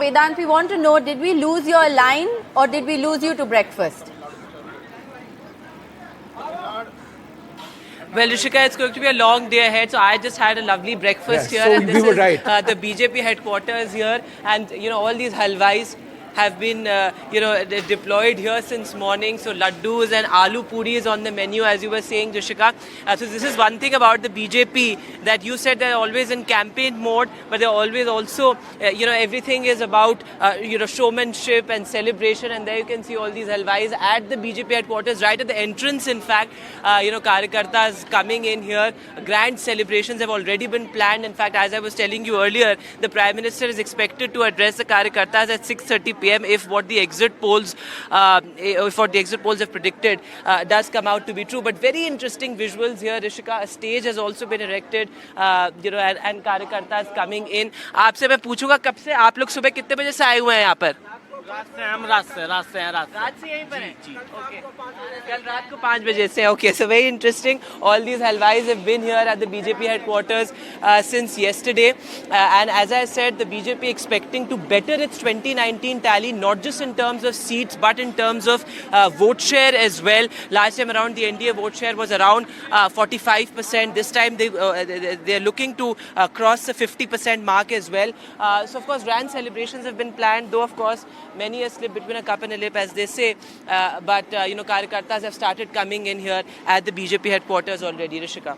Vedant, we want to know, did we lose your line or did we lose you to breakfast? Well, Rishika, it's going to be a long day ahead. So I just had a lovely breakfast here, so and we this were is right. the BJP headquarters here, and all these halwais have been deployed here since morning. So laddus and aloo puri is on the menu, as you were saying, Rishika. So this is one thing about the BJP, that you said they're always in campaign mode, but they're always also everything is about showmanship and celebration. And there you can see all these halwais at the BJP headquarters, right at the entrance. In fact, Karyakartas coming in here. Grand celebrations have already been planned. In fact, as I was telling you earlier, the Prime Minister is expected to address the Karyakartas at 6:30 p.m. if what the exit polls have predicted does come out to be true. But very interesting visuals here, Rishika. A stage has also been erected, and Karyakartas coming in. आपसे मैं पूछूंगा, कब से आप लोग सुबह कितने बजे से आए हुए हैं यहाँ पर? रात से यहीं पर हैं? Okay. कल रात को 5 बजे से. Okay, so very interesting. All these halwais have been here at the BJP headquarters since yesterday. And as I said, the BJP expecting to better its 2019 tally, not just in terms of seats, but in terms of vote share as well. Last time around, the NDA vote share was around 45%. This time, they're looking to cross the 50% mark as well. So, of course, grand celebrations have been planned, though, of course, many a slip between a cup and a lip, as they say. But Karyakartas have started coming in here at the BJP headquarters already, Rishika.